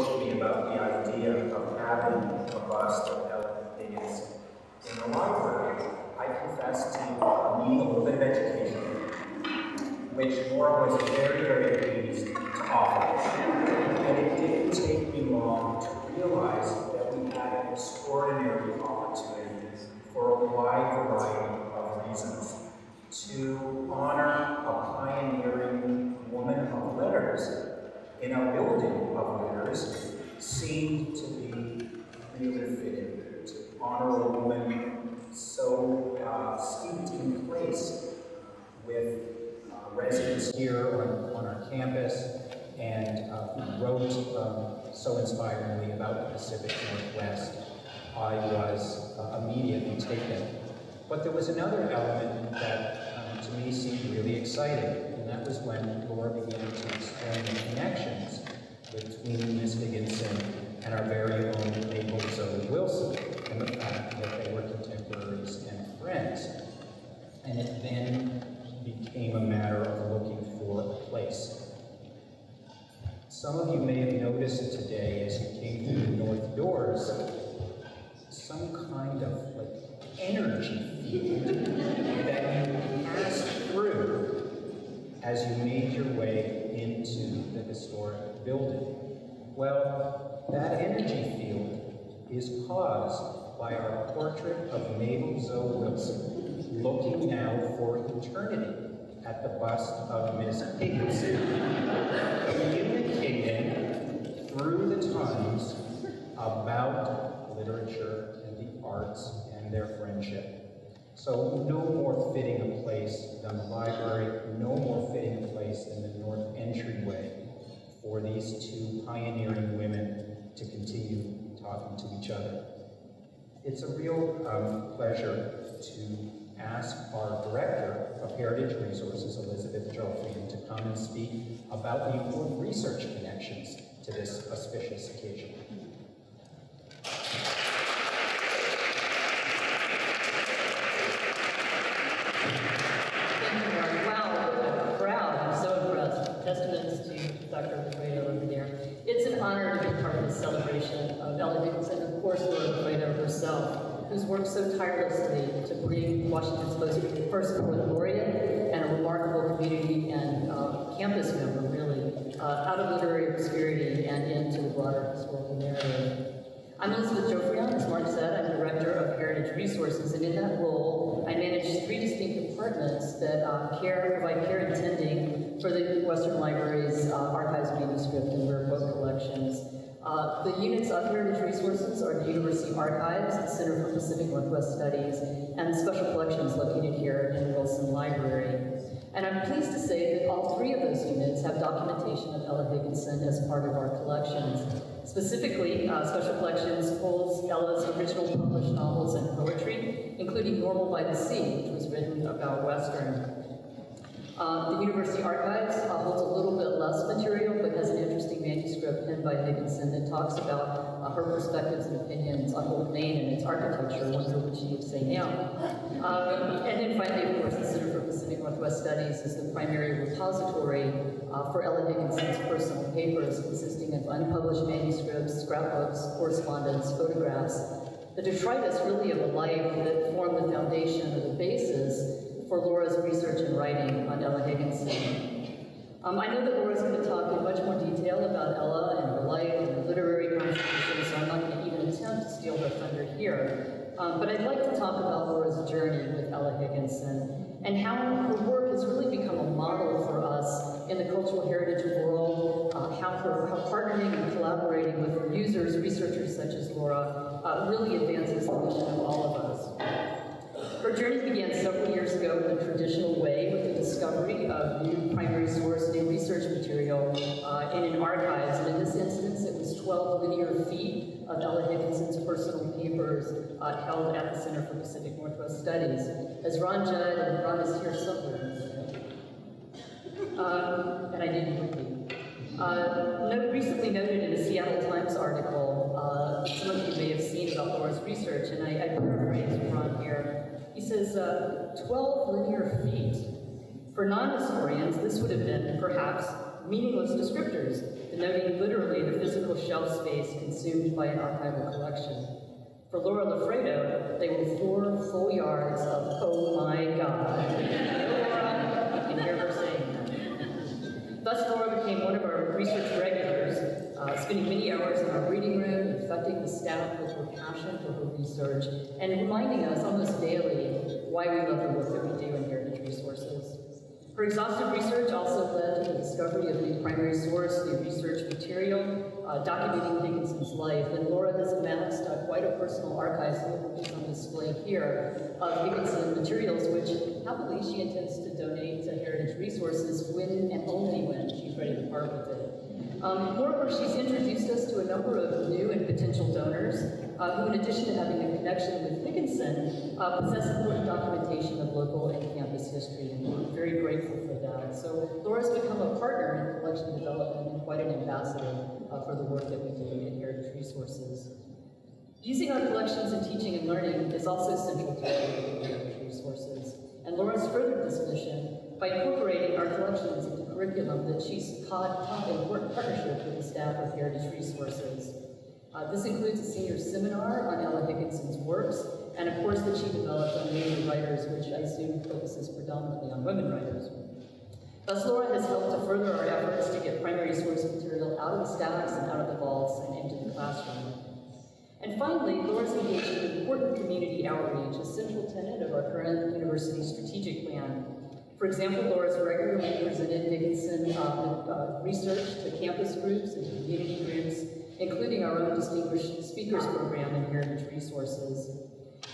approached me about the idea of having a bust of Ella Higginson in the library, I confessed to needing a little bit of education, which Laura was very, very pleased to offer. And it didn't take me long to realize that we had an extraordinary opportunity for a wide variety of reasons to honor a pioneering woman of letters in a building of letters seemed to be really fitting to honor a woman so steeped in place with residents here on our campus and who wrote so inspiringly about the Pacific Northwest. I was immediately taken. But there was another element that to me seemed really exciting, and that was when Laura began to explain the connections between Miss Higginson and our very own Mabel Zoe Wilson, and the fact that they were contemporaries and friends. And it then became a matter of looking for a place. Some of you may have noticed today as you came through the north doors, some kind of energy field that you passed through as you made your way into the historic building. Well, that energy field is caused by our portrait of Mabel Zoe Wilson looking now for eternity at the bust of Miss Higginson, communicating through the times about literature and the arts and their friendship. So no more fitting a place than the library, no more fitting a place than the north entryway for these two pioneering women to continue talking to each other. It's a real pleasure to ask our Director of Heritage Resources, Elizabeth Joffrion, to come and speak about the important research connections to this auspicious occasion. Testaments to Dr. Laffrado over there. It's an honor to be part of the celebration of Ella Higginson, and of course Laura Laffrado herself, who's worked so tirelessly to bring Washington's most first poet laureate and a remarkable community and campus member, really, out of literary obscurity and into the broader historical narrative. I'm Elizabeth Joffrion, as Mark said. I'm Director of Heritage Resources, and in that role, I manage 3 distinct departments that provide care and tending for the Western Library's archives, manuscript, and rare book collections. The units of Heritage Resources are the University Archives, the Center for Pacific Northwest Studies, and the Special Collections located here in the Wilson Library. And I'm pleased to say that all 3 of those units have documentation of Ella Higginson as part of our collections. Specifically, Special Collections holds Ella's original published novels and poetry, including Normal by the Sea, which was written about Western. The University Archives holds a little bit less material, but has an interesting manuscript penned by Higginson that talks about her perspectives and opinions on Old Main and its architecture. I wonder what she would say now. And then finally, of course, the Center for Pacific Northwest Studies is the primary repository for Ella Higginson's personal papers, consisting of unpublished manuscripts, scrapbooks, correspondence, photographs, the detritus really of a life that formed the foundation or the basis for Laura's research and writing on Ella Higginson. I know that Laura's going to talk in much more detail about Ella and her life and her literary contributions, so I'm not going to even attempt to steal her thunder here. But I'd like to talk about Laura's journey with Ella Higginson and how her work has really become a model for us in the cultural heritage world, how partnering and collaborating with her users, researchers such as Laura, really advances the mission of all of us. Her journey began several years ago in the traditional way with the discovery of new primary source, new research material in an archives. And in this instance, it was 12 linear feet of Ella Higginson's personal papers held at the Center for Pacific Northwest Studies. As Ron Judd, and Ron is here somewhere, and I didn't with me. Recently noted in a Seattle Times article, some of you may have seen about Laura's research, and I paraphrase Ron here. He says, 12 linear feet. For non-historians, this would have been, perhaps, meaningless descriptors, denoting literally the physical shelf space consumed by an archival collection. For Laura Laffrado, they were 4 full yards of "oh my God." Laura, you can hear her saying that. Thus, Laura became one of our research regulars, spending many hours in our reading room, infecting the staff with her passion for her research, and reminding us almost daily why we love the work that we do in Heritage Resources. Her exhaustive research also led to the discovery of new primary source, new research material, documenting Higginson's life. And Laura has amassed quite a personal archive, which is on display here, of Higginson materials, which happily she intends to donate to Heritage Resources when and only when she's ready to part with it. Moreover, she's introduced us to a number of new and potential donors who, in addition to having a connection with Higginson, possess important documentation of local and campus history, and we're very grateful for that. So Laura's become a partner in collection development and quite an ambassador for the work that we do at Heritage Resources. Using our collections in teaching and learning is also central to the work of Heritage Resources, and Laura's furthered this mission by incorporating our collections into curriculum that she's taught in partnership with the staff of Heritage Resources. This includes a senior seminar on Ella Higginson's works, and a course that she developed on major writers, which I assume focuses predominantly on women writers. Thus, Laura has helped to further our efforts to get primary source material out of the stacks and out of the vaults and into the classroom. And finally, Laura's engaged in important community outreach, a central tenet of our current university strategic plan. For example, Laura's regularly presented Higginson research to campus groups and community groups, including our own Distinguished Speakers Program in Heritage Resources.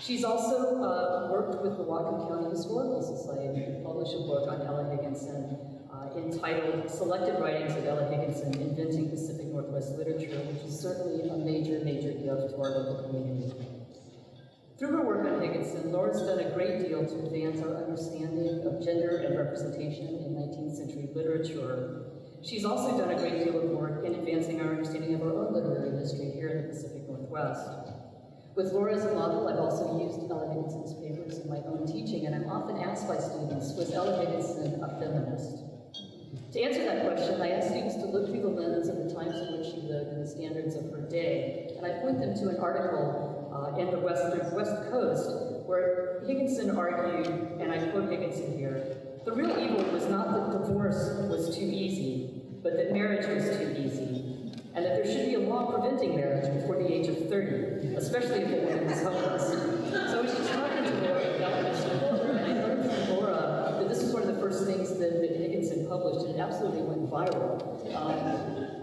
She's also worked with the Whatcom County Historical Society to publish a book on Ella Higginson entitled Selected Writings of Ella Higginson, Inventing Pacific Northwest Literature, which is certainly a major, major gift to our local community. Through her work on Higginson, Laura's done a great deal to advance our understanding of gender and representation in 19th century literature. She's also done a great deal of work in advancing our understanding of our own literary history here in the Pacific Northwest. With Laura as a model, I've also used Ella Higginson's papers in my own teaching, and I'm often asked by students, was Ella Higginson a feminist? To answer that question, I ask students to look through the lens of the times in which she lived and the standards of her day, and I point them to an article in the West Coast, where Higginson argued, and I quote Higginson here, "The real evil was not that divorce was too easy, but that marriage was too easy, and that there should be a law preventing marriage before the age of 30, especially if the woman was homeless." So I was just talking to Laura about this before, and I learned from Laura that this was one of the first things that Higginson published, and it absolutely went viral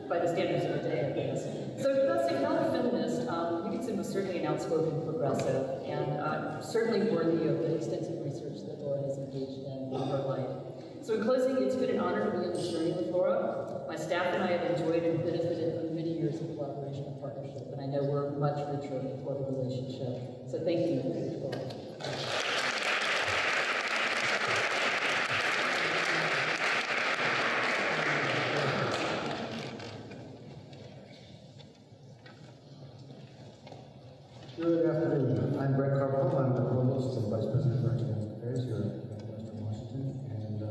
by the standards of the day, I guess. So thus, if not a feminist, Higginson was certainly an outspoken progressive, and certainly worthy of the extensive research that Laura has engaged in her life. So in closing, it's been an honor to be on this journey with Laura. My staff and I have enjoyed and benefited from many years of collaboration and partnership, and I know we're much richer for the relationship. So thank you. Good afternoon. I'm Brent Carbajal. I'm the Provost and Vice President for Academic Affairs here at Western Washington, and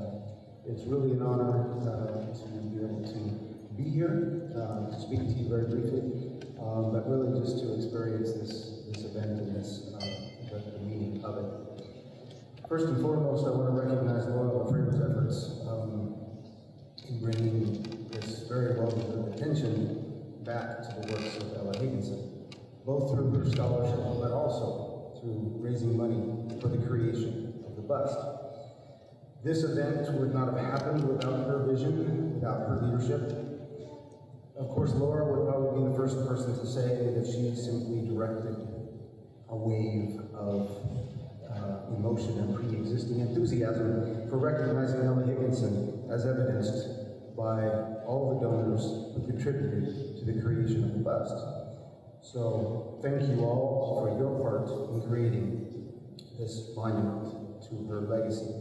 it's really an honor to be able to be here, to speak to you very briefly, but really just to experience this event and the meaning of it. First and foremost, I want to recognize Laura Laffrado's efforts in bringing this very well-deserved attention back to the works of Ella Higginson, both through her scholarship, but also through raising money for the creation of the bust. This event would not have happened without her vision, without her leadership. Of course, Laura would probably be the first person to say that she simply directed a wave of emotion and pre-existing enthusiasm for recognizing Ella Higginson, as evidenced by all the donors who contributed to the creation of the bust. So thank you all for your part in creating this monument to her legacy.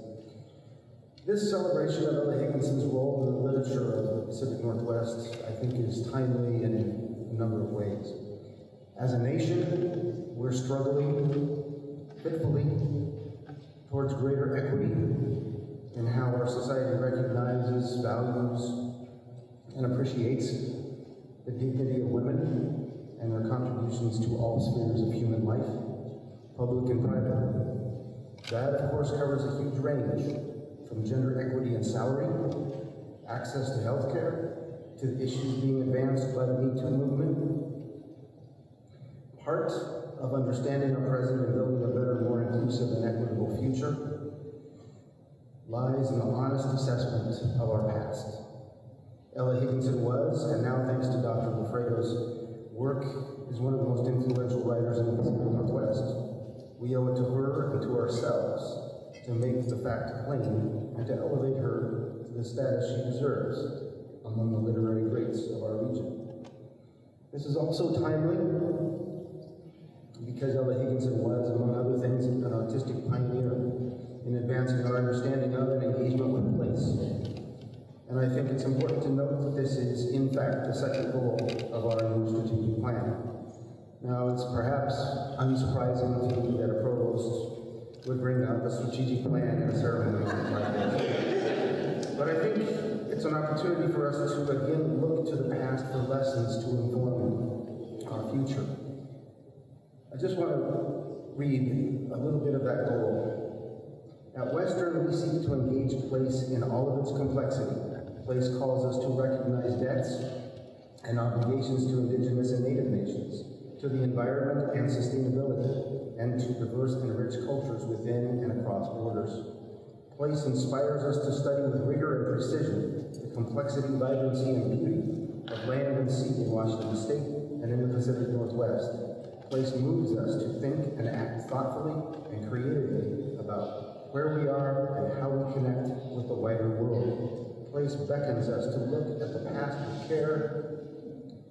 This celebration of Ella Higginson's role in the literature of the Pacific Northwest, I think, is timely in a number of ways. As a nation, we're struggling fitfully towards greater equity in how our society recognizes, values, and appreciates the dignity of women and their contributions to all spheres of human life, public and private. That, of course, covers a huge range, from gender equity and salary, access to health care, to the issues being advanced by the Me Too movement. Part of understanding our present and building a better, more inclusive and equitable future lies in the honest assessment of our past. Ella Higginson was, and now thanks to Dr. Laffrado's work, is one of the most influential writers in the Pacific Northwest. We owe it to her and to ourselves to make the fact plain and to elevate her to the status she deserves among the literary greats of our region. This is also timely because Ella Higginson was, among other things, an artistic pioneer in advancing our understanding of and engagement with place. And I think it's important to note that this is, in fact, the second goal of our new strategic plan. Now, it's perhaps unsurprising to me that a provost would bring up a strategic plan in a ceremony like this. But I think it's an opportunity for us to again look to the past for lessons to inform our future. I just want to read a little bit of that goal. At Western, we seek to engage place in all of its complexity. Place calls us to recognize debts and obligations to Indigenous and Native nations, to the environment and sustainability, and to diverse and rich cultures within and across borders. Place inspires us to study with rigor and precision the complexity, vibrancy, and beauty of land and sea in Washington State and in the Pacific Northwest. Place moves us to think and act thoughtfully and creatively about where we are and how we connect with the wider world. Place beckons us to look at the past with care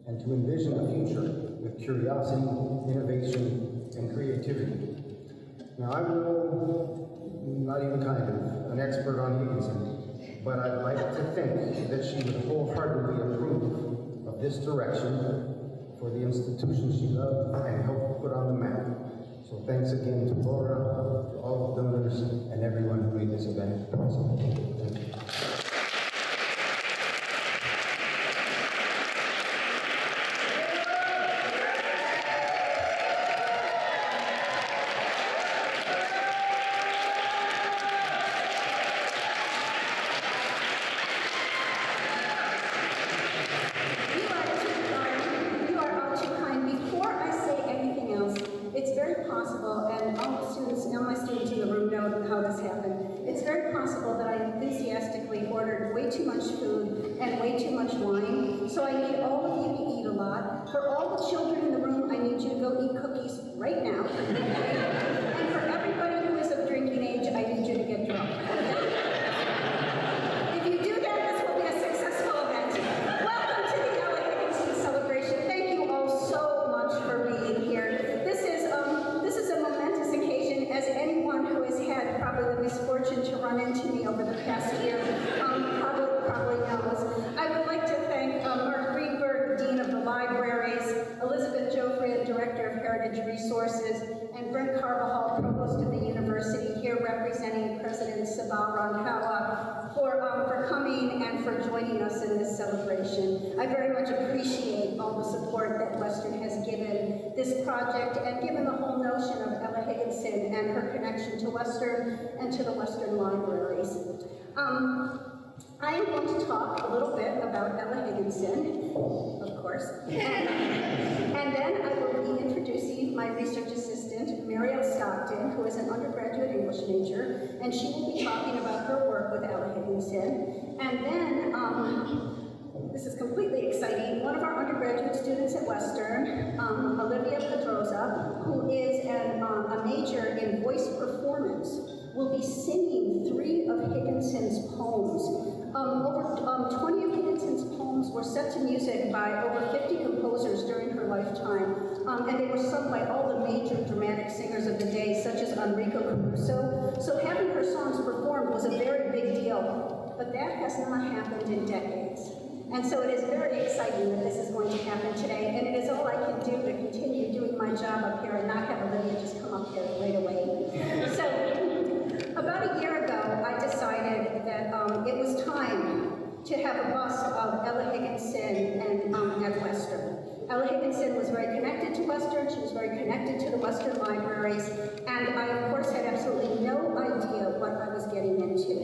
and to envision the future with curiosity, innovation, and creativity. Now, I'm not even kind of an expert on Higginson, but I'd like to think that she would wholeheartedly approve of this direction for the institution she loved and helped put on the map. So thanks again to Laura, to all the donors, and everyone who made this event possible. Thank you. Way too much food and way too much wine. So I need all of you to eat a lot. For all the children in the room, I need you to go eat cookies right now. And for everybody who is of drinking age, I need you to get drunk. If you do that, this will be a successful event. Welcome to the Ella Higginson celebration. Thank you all so much for being here. This is a momentous occasion, as anyone who has had probably the misfortune to run into me over the past year probably knows. I would like to thank Mark Greenberg, Dean of the Libraries, Elizabeth Joffrion, Director of Heritage Resources, and Brent Carbajal, Provost of the University, here representing President Sabah Rankawa, for coming and for joining us in this celebration. I very much appreciate all the support that Western has given this project and given the whole notion of Ella Higginson and her connection to Western and to the Western libraries. I am going to talk a little bit about Ella Higginson, of course, and then I will be introducing my research assistant, Marielle Stockton, who is an undergraduate English major, and she will be talking about her work with Ella Higginson. And then, this is completely exciting, one of our undergraduate students at Western, Olivia Pedroza, who is a major in voice performance, will be singing 3 of Higginson's poems. Over 20 of Higginson's poems were set to music by over 50 composers during her lifetime, and they were sung by all the major dramatic singers of the day, such as Enrico Caruso. So having her songs performed was a very big deal, but that has not happened in decades. And so it is very exciting that this is going to happen today, and it is all I can do to continue doing my job up here and not have Olivia just come up here right away. So, about a year ago, I decided that it was time to have a bust of Ella Higginson at Western. Ella Higginson was very connected to Western, she was very connected to the Western libraries, and I, of course, had absolutely no idea what I was getting into.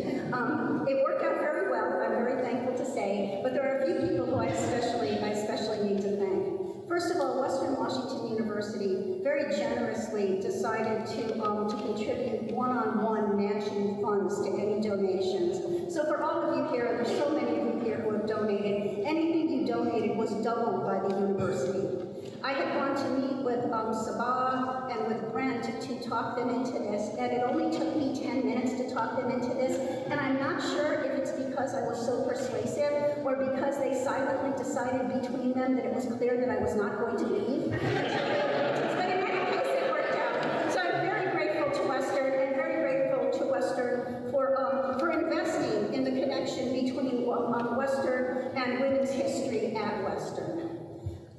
It worked out very well, I'm very thankful to say, but there are a few people who I especially need to thank. First of all, Western Washington University very generously decided to contribute one-on-one matching funds to any donations. So for all of you here, there's so many of you here who have donated, anything you donated was doubled by the university. I had gone to meet with Sabah and with Brent to talk them into this, and it only took me 10 minutes to talk them into this, and I'm not sure if it's because I was so persuasive or because they silently decided between them that it was clear that I was not going to leave. But in any case, it worked out. So I'm very grateful to Western and very grateful to Western for investing in the connection between Western and women's history at Western.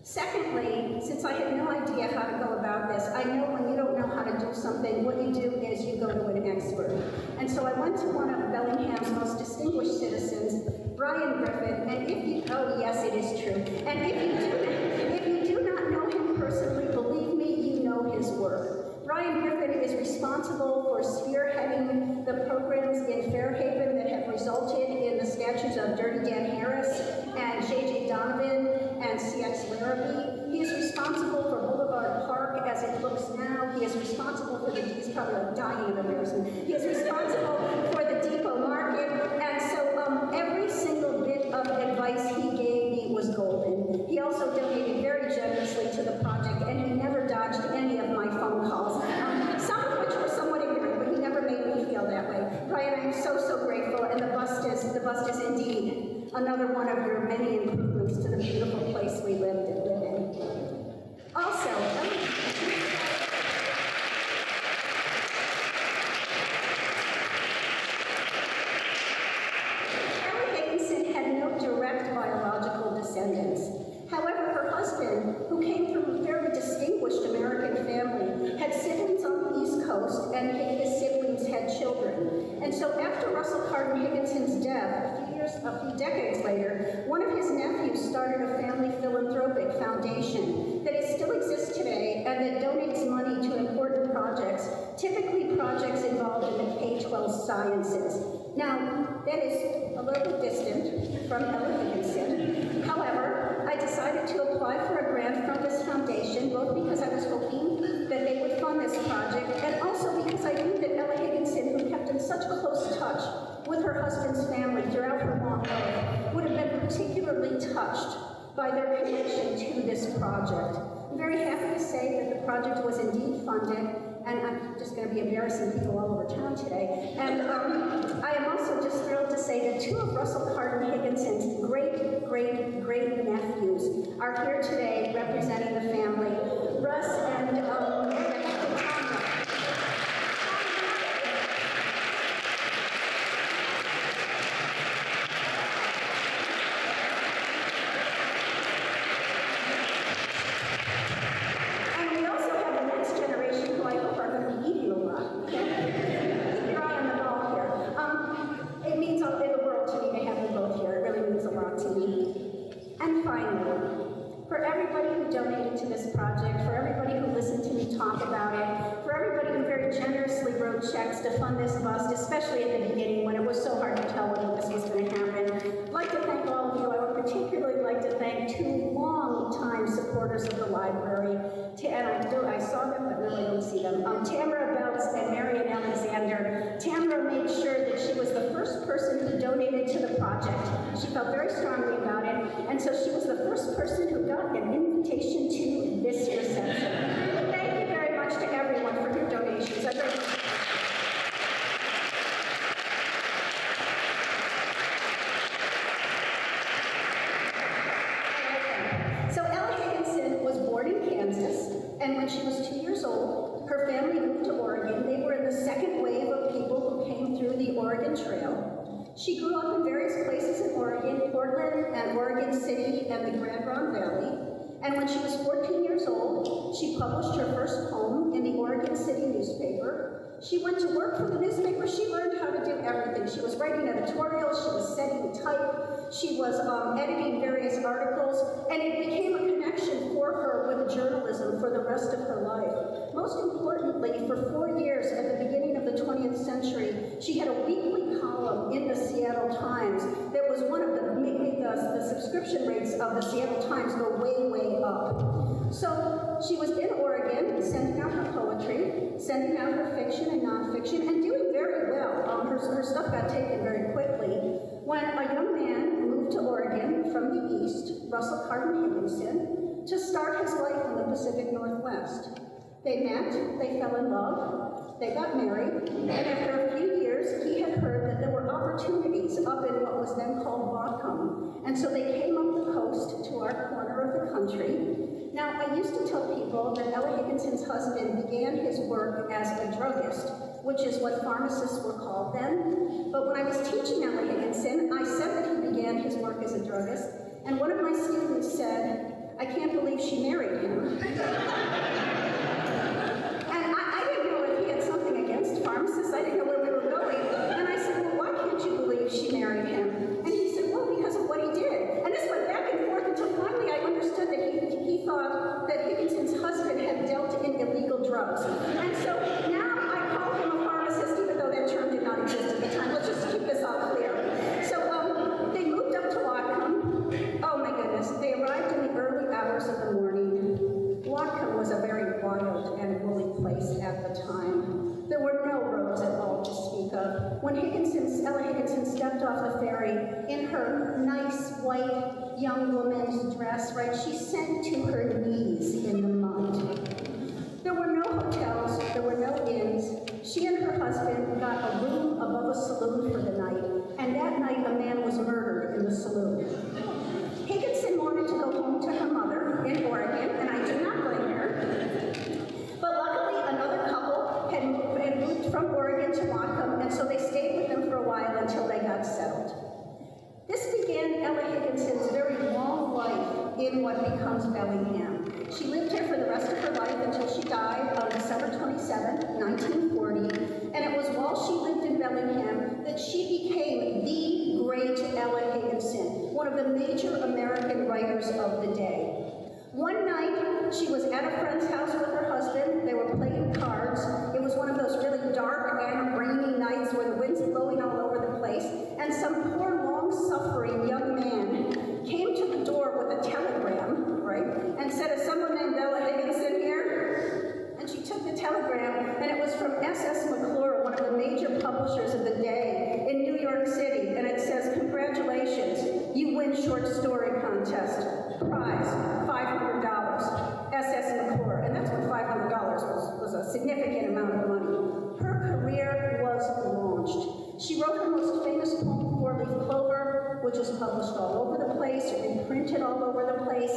Secondly, since I had no idea how to go about this, I know when you don't know how to do something, what you do is you go to an expert. And so I went to one of Bellingham's most distinguished citizens, Brian Griffin, and if you, oh yes, it is true. And if you do not know him personally, believe me, you know his work. Brian Griffin is responsible for spearheading the programs in Fairhaven that have resulted in the statues of Dirty Dan Harris and J.J. Donovan and C.X. Larrabee. He is responsible for Boulevard Park as it looks now. He is responsible for he's probably dying of embarrassment. He is responsible for the Depot Market, and so every single bit of advice he gave me was golden. He also donated very generously to the project, and he never dodged any of my phone calls, some of which were somewhat ignorant, but he never made me feel that way. Brian, I am so grateful, and the bust is indeed another one of your many improvements to the beautiful place we live in. Also, Ella Higginson had no direct biological descendants. However, her husband, who came from a very distinguished American family, had siblings on the East Coast, and his siblings had children. And so after Russell Carden Higginson's death, a few decades later, one of his nephews started a family philanthropic foundation that still exists today and that donates money to important projects, typically projects involved in the K-12 sciences. Now, that is a little bit distant from Ella Higginson. However, I decided to apply for a grant from this foundation, both because I was hoping that they would fund this project, and also because I knew that Ella Higginson, who kept in such close touch with her husband's family throughout her long life, would have been particularly touched by their connection to this project. I'm very happy to say that the project was indeed funded, and I'm just going to be embarrassing people all over town today. And I am also just thrilled to say that two of Russell Carden Higginson's great nephews are here today representing the family. Russ and donated to this project, for everybody who listened to me talk about it, for everybody who very generously wrote checks to fund this bust, especially at the beginning when it was so hard to tell whether this was going to happen. I'd like to thank all of you. I would particularly like to thank two long-time supporters of the library, and I saw them, but now I don't see them, Tamara Belts and Marion Alexander. Tamara made sure that she was the first person who donated to the project. She felt very strongly about it, and so she was the first person who got an invitation to this reception. Thank you very much to everyone for your donations. I very much So Ella Higginson was born in Kansas, and when she was 2 years old, her family moved to Oregon. They were in the second wave of people who came through the Oregon Trail. She grew up in various places in Oregon, Portland and Oregon City and the Grand Ronde Valley. And when she was 14 years old, she published her first poem in the Oregon City newspaper. She went to work for the newspaper. She learned how to do everything. She was writing editorials, she was setting type, she was editing various articles, and it became a connection for her with journalism for the rest of her life. Most importantly, for 4 years at the beginning of the 20th century, she had a weekly column in the Seattle Times that was one of the, making the subscription rates of the Seattle Times go way, way up. So she was in Oregon, sending out her poetry, sending out her fiction and nonfiction, and doing very well. Her stuff got taken very quickly when a young man moved to Oregon from the East, Russell Carter Higginson, to start his life in the Pacific Northwest. They met, they fell in love, they got married, and after a few years, he had heard that there were opportunities up in what was then called Whatcom, and so they came up the coast to our corner of the country. Now, I used to tell people that Ella Higginson's husband began his work as a druggist, which is what pharmacists were called then. But when I was teaching Ella Higginson, I said that he began his work as a druggist, and one of my students said, "I can't believe she married him." And I didn't know if he had something against pharmacists. I didn't know where we were going. And I said, "Well, why can't you believe she married him?" And he said, "Well, because of what he did." And this went back and forth until finally I understood that he thought that Higginson's husband had dealt in illegal drugs. And so now I call him a pharmacist, even though that term did not exist at the time. Let's just keep this all clear. So they moved up to Whatcom. Oh my goodness, they arrived in the early hours of the morning. Whatcom was a very wild and woolly place at the time. There were no roads at all to speak of. When Ella Higginson stepped off the ferry in her nice white young woman's dress, right, she sank to her knees in the mud. There were no hotels, there were no inns. She and her husband got a room above a saloon for the night, and that night a man was murdered in the saloon. Higginson wanted to go home to her mother in Oregon, and I do not blame her. But luckily, another couple had moved from Oregon to Whatcom, and so they stayed with them for a while until they got settled. This began Ella Higginson's very long life in what becomes Bellingham. She lived here for the rest of her life until she died on December 27, 1940, and it was while she lived in Bellingham that she became the great Ella Higginson, one of the major American writers of the day. One night, she was at a friend's house with her husband. They were playing cards. It was one of those really dark and rainy nights where the wind's blowing all over the place, and some poor, long-suffering young man came to the door with a telegram, right, and said, "Is someone named Ella Higginson here?" And she took the telegram, and it was from S.S. McClure, one of the major publishers of the day in New York City, and it says, "Congratulations, you win short story contest. Prize, $500. S.S. McClure." And that's what $500 was a significant amount of money. Her career was launched. She wrote her most famous poem, Four Leaf Clover, which was published all over the place, reprinted all over the place.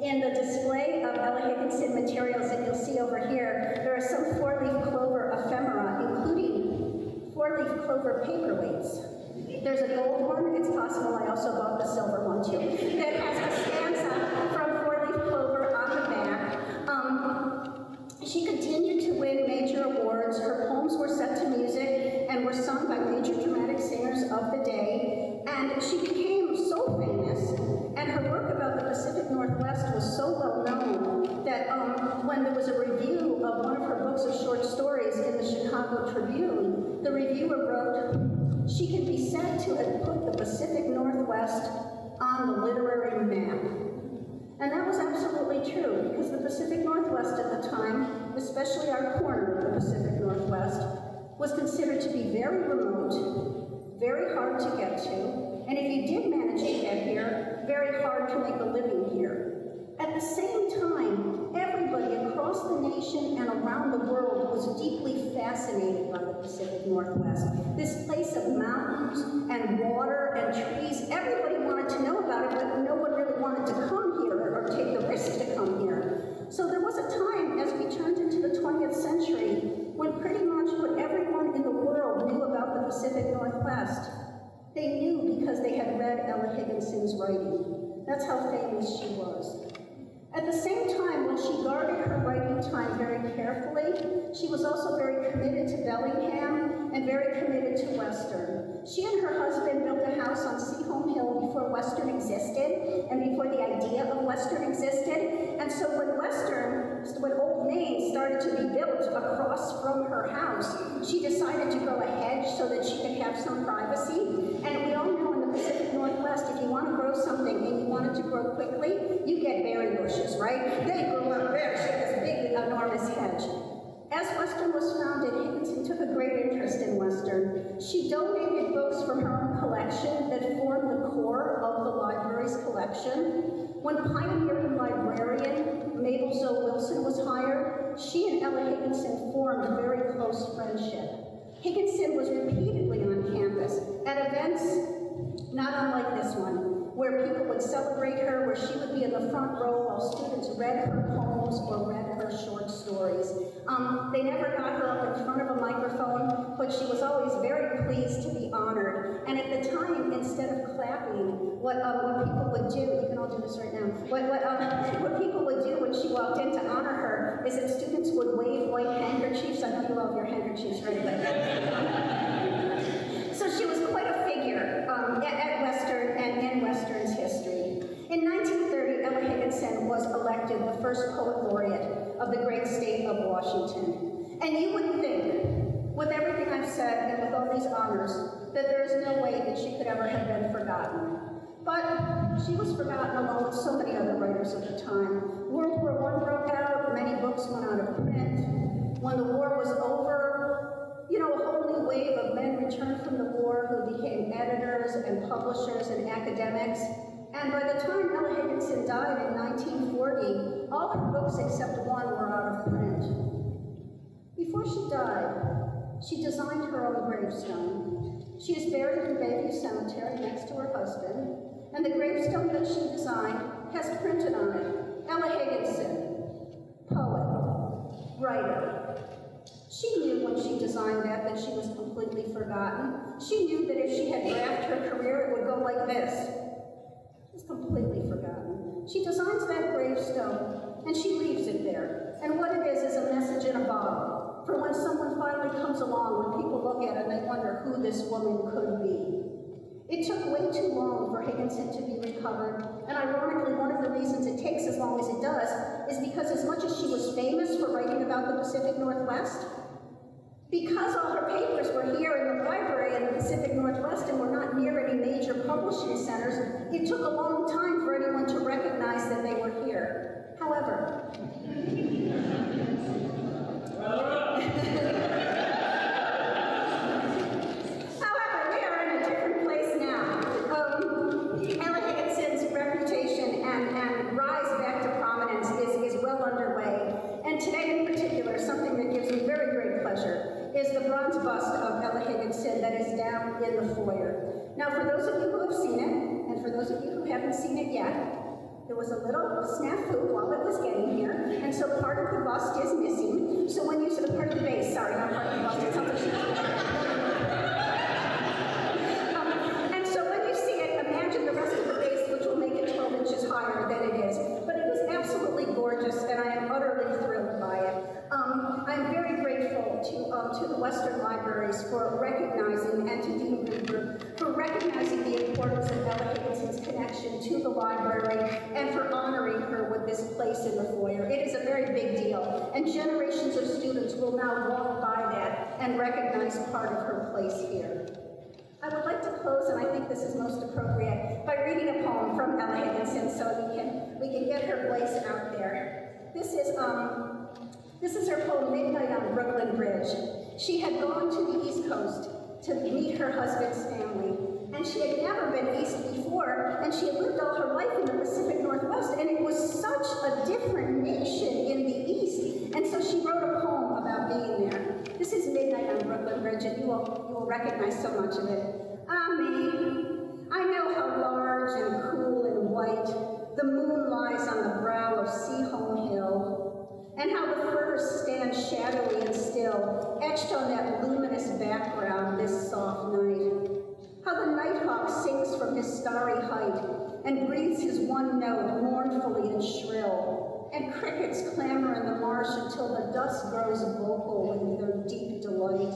In the display of Ella Higginson materials that you'll see over here, there are some Four Leaf Clover ephemera, including Four Leaf Clover paperweights. There's a gold one. It's possible I also bought the silver one too. That has a stanza from Four Leaf Clover on the back. She continued to win major awards. Her poems were set to music and were sung by major dramatic singers of the day. And she became so famous, and her work about the Pacific Northwest was so well known that when there was a review of one of her books of short stories in the Chicago Tribune, the reviewer wrote, "She can be said to have put the Pacific Northwest on the literary map." And that was absolutely true, because the Pacific Northwest at the time, especially our corner of the Pacific Northwest, was considered to be very remote, very hard to get to, and if you did manage to get here, very hard to make a living here. At the same time, everybody across the nation and around the world was deeply fascinated by the Pacific Northwest. This place of mountains and water and trees, everybody wanted to know about it, but no one really wanted to come here or take the risk to come here. So there was a time, as we turned into the 20th century, when pretty much what everyone in the world knew about the Pacific Northwest, they knew because they had read Ella Higginson's writing. That's how famous she was. At the same time, while she guarded her writing time very carefully, she was also very committed to Bellingham and very committed to Western. She and her husband built a house on Seaholm Hill before Western existed and before the idea of Western existed. And so when Old Main started to be built across from her house, she decided to grow a hedge so that she could have some privacy. And we all know in the Pacific Northwest, if you want to grow something and you want it to grow quickly, you get berry bushes, right? They grew up there. She had this big, enormous hedge. As Western was founded, Higginson took a great interest in Western. She donated books from her own collection that formed the core of the library's collection. When pioneering librarian Mabel Zoe Wilson was hired, she and Ella Higginson formed a very close friendship. Higginson was repeatedly on campus at events not unlike this one, where people would celebrate her, where she would be in the front row while students read her poems or read her short stories. They never got her up in front of a microphone, but she was always very pleased to be honored. And at the time, instead of clapping, what people would do, you can all do this right now, what people would do when she walked in to honor her is that students would wave white handkerchiefs. I know you love your handkerchiefs, right? So she was quite a figure at Western and in Western's history. In 1930, Ella Higginson was elected the first poet laureate of the great state of Washington. And you would think, with everything I've said and with all these honors, that there is no way that she could ever have been forgotten. But she was forgotten along with so many other writers of the time. World War I broke out, many books went out of print. When the war was over, a whole new wave of men returned from the war who became editors and publishers and academics. And by the time Ella Higginson died in 1940, all her books except one were out of print. Before she died, she designed her own gravestone. She is buried in Bayview Cemetery next to her husband, and the gravestone that she designed has printed on it, Ella Higginson, poet, writer. She knew when she designed that she was completely forgotten. She knew that if she had graphed her career, it would go like this. It was completely forgotten. She designs that gravestone, and she leaves it there. And what it is a message in a bottle for when someone finally comes along, when people look at it and they wonder who this woman could be. It took way too long for Higginson to be recovered, and ironically, one of the reasons it takes as long as it does is because as much as she was famous for writing about the Pacific Northwest, because all her papers were here in the library in the Pacific Northwest and were not near any major publishing centers, it took a long time for anyone to recognize that they were here. However, we are in a different place now. Ella Higginson's reputation and rise back to prominence is well underway. And today in particular, something that gives me very great pleasure is the bronze bust of Ella Higginson that is down in the foyer. Now, for those of you who have seen it, and for those of you who haven't seen it yet, there was a little snafu while it was getting here, and so part of the bust is missing. So when you see the part of the base, sorry, not part of the bust, it's on the and so when you see it, imagine the rest of the base, which will make it 12 inches higher than it is. But it is absolutely gorgeous, and I am utterly thrilled by it. I'm very grateful to the Western Libraries for recognizing, and to Dean Greenberg, for recognizing the importance of Ella Higginson's connection to the library and for honoring her with this place in the foyer. It is a very big deal, and generations of students will now walk by that and recognize part of her place here. I would like to close, and I think this is most appropriate, by reading a poem from Ella Higginson so we can get her voice out there. This is her poem, Midnight on Brooklyn Bridge. She had gone to the East Coast to meet her husband's family, and she had never been east before, and she had lived all her life in the Pacific Northwest, and it was such a different nation in the East. And so she wrote a poem about being there. This is Midnight on Brooklyn Bridge, and you will recognize so much of it. Me, I know how large and cool and white the moon lies on the brow of Seaholm Hill, and how the firs stand shadowy and still, etched on that luminous background this soft night. How the nighthawk sinks from his starry height and breathes his one one note mournfully and shrill, and crickets clamor in the marsh until the dusk grows vocal in their deep delight.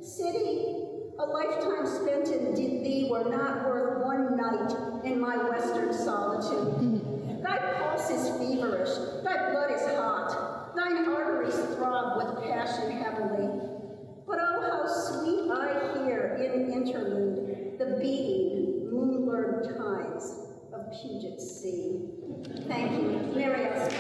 City, a lifetime spent in thee were not worth one night in my western solitude. Thy pulse is feverish, thy blood is hot, thine arteries throb with passion heavily. But oh, how sweet I hear in interlude the beating, moon-lured tides of Puget Sea. Thank you. Marielle.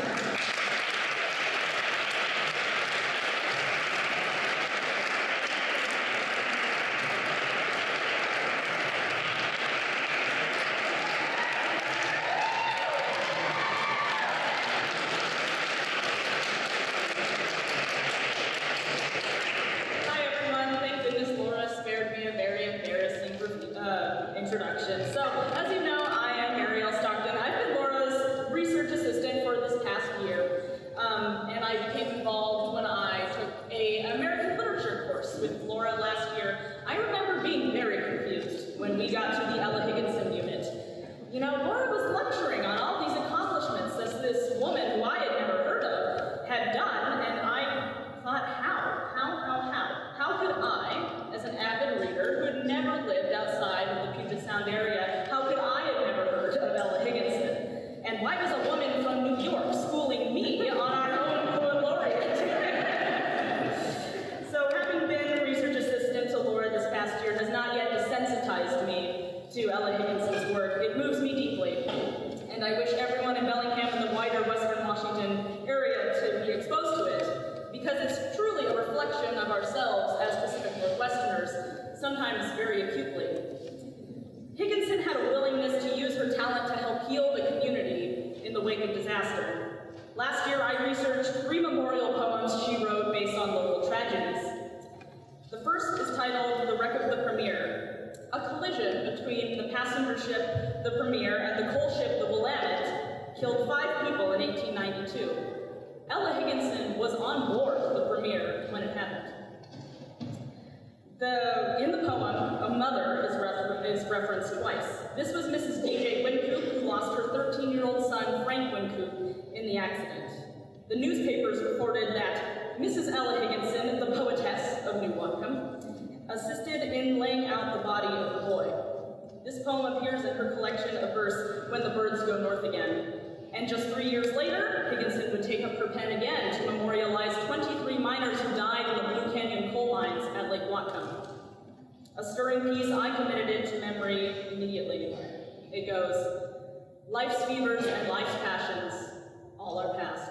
Introduction. So, as you know, I am Marielle Stockton. I've been Laura's research assistant for this past year, and I became involved when I took an American literature course with Laura last year. I remember being very confused when we got to the Ella Higginson unit. You know, Laura was lecturing on all these accomplishments that this woman, who I had never heard of, had done, and I thought, how? How could I, as an avid reader who had never lived outside of the Puget Sound area, how could I have never heard of Ella Higginson? And why was a woman from New York schooling me on our own poet laureate? So having been a research assistant to Laura this past year has not yet desensitized me to Ella Higginson's work. It moves me deeply, and I wish everyone in Bellingham and the wider Western Washington area to be exposed to it, because it's truly a reflection of ourselves as Pacific Northwesterners, sometimes very acutely. Higginson had a willingness to use her talent to help heal the community in the wake of disaster. Last year, I researched 3 memorial poems she wrote based on local tragedies. The first is titled The Wreck of the Premier. A collision between the passenger ship, the Premier, and the coal ship, the Willamette, killed 5 people in 1892. Ella Higginson was on board the Premier when it happened. In the poem, a mother is referenced twice. This was Mrs. D.J. Wynkoop, who lost her 13-year-old son, Frank Wynkoop, in the accident. The newspapers reported that Mrs. Ella Higginson, the poetess of New Whatcom, assisted in laying out the body of the boy. This poem appears in her collection of verse, When the Birds Go North Again. And just 3 years later, Higginson would take up her pen again to memorialize 23 miners who died in the Blue Canyon coal mines at Lake Whatcom. A stirring piece, I committed it to memory immediately. It goes, life's fevers and life's passions, all are past.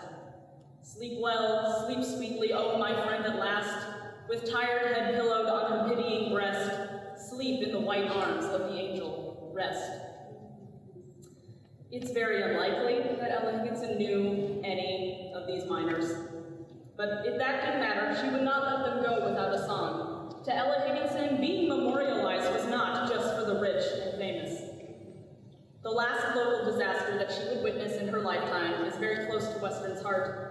Sleep well, sleep sweetly, oh my friend at last, with tired head pillowed on her pitying breast, sleep in the white arms of the angel, rest. It's very unlikely that Ella Higginson knew any of these miners, but if that didn't matter, she would not let them go without a song. To Ella Higginson, being memorialized was not just for the rich and famous. The last local disaster that she would witness in her lifetime is very close to Western's heart.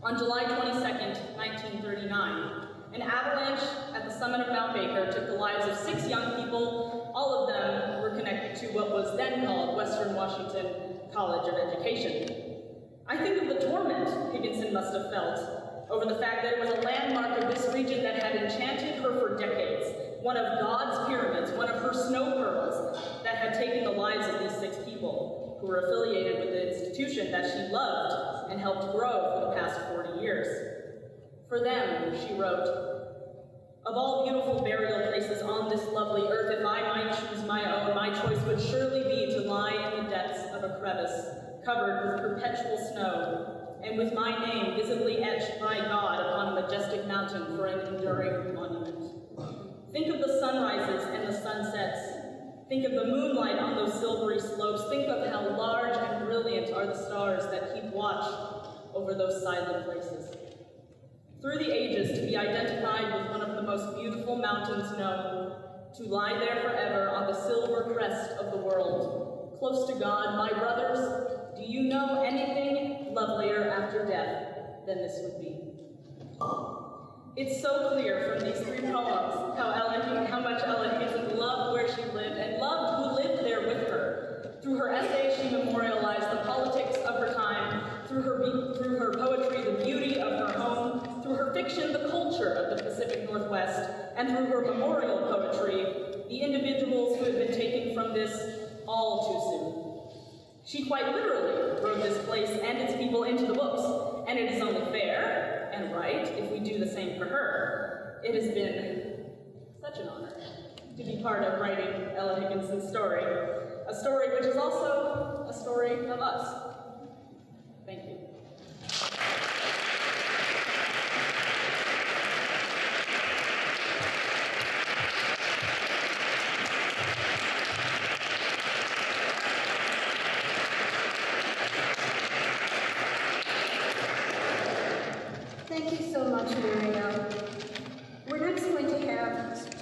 On July 22nd, 1939, an avalanche at the summit of Mount Baker took the lives of 6 young people. All of them were connected to what was then called Western Washington College of Education. I think of the torment Higginson must have felt over the fact that it was a landmark of this region that had enchanted her for decades, one of God's pyramids, one of her snow pearls, that had taken the lives of these 6 people who were affiliated with the institution that she loved and helped grow for the past 40 years. For them, she wrote, of all beautiful burial places on this lovely earth, if I might choose my own, my choice would surely be to lie in the depths of a crevice, covered with perpetual snow, and with my name visibly etched by God upon a majestic mountain for an enduring monument. Think of the sunrises and the sunsets. Think of the moonlight on those silvery slopes. Think of how large and brilliant are the stars that keep watch over those silent places. Through the ages, to be identified with one of the most beautiful mountains known, to lie there forever on the silver crest of the world, close to God, my brothers, do you know anything lovelier after death than this would be? It's so clear from these 3 poems how much Ella Higginson loved where she lived and loved who lived there with her. Through her essays, she memorialized the politics of her time. Through her poetry, the beauty of her home. Through her fiction, the culture of the Pacific Northwest. And through her memorial poetry, the individuals who had been taken from this all too soon. She quite literally wrote this place and its people into the books, and it is only fair and right if we do the same for her. It has been such an honor to be part of writing Ella Higginson's story, a story which is also a story of us. Thank you. Thank you so much, Marielle. We're next going to have,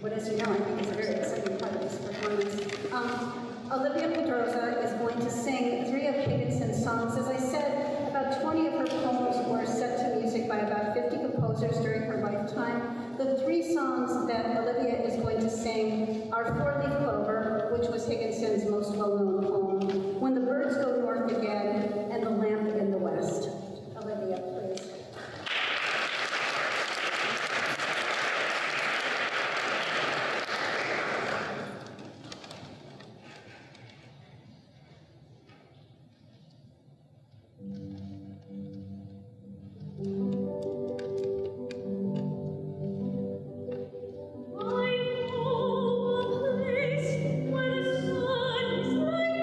what as you know, I think is a very exciting part of this performance. Olivia Pedroza is going to sing 3 of Higginson's songs. As I said, about 20 of her poems were set to music by about 50 composers during her lifetime. The 3 songs that Olivia is going to sing are 4-Leaf Clover, which was Higginson's most well-known poem, When the Birds Go North Again, and The Lamp in the West. Olivia, please. I know a place where the sun is like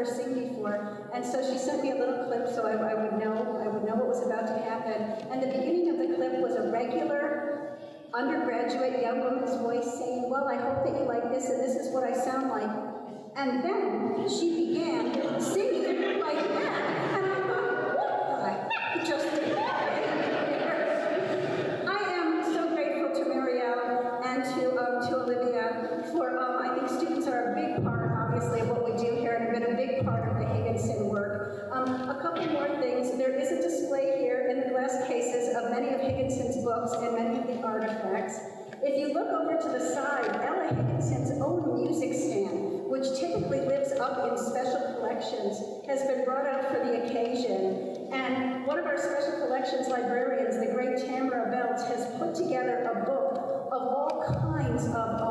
her sing before, and so she sent me a little clip so I would know what was about to happen. And the beginning of the clip was a regular undergraduate young woman's voice saying, well, I hope that you like this, and this is what I sound like. And then she began singing like that, and I thought, what the heck just happened here? I am so grateful to Marielle and to Olivia for, I think students are a big part, obviously, of what we do here, and have been a big part of the Higginson work. A couple more things. There is a display here in the glass cases of many of Higginson's books and many of the artifacts. If you look over to the side, Ella Higginson's own music stand, which typically lives up in special collections, has been brought out for the occasion. And one of our special collections librarians, the great Tamara Belts, has put together a book of all kinds of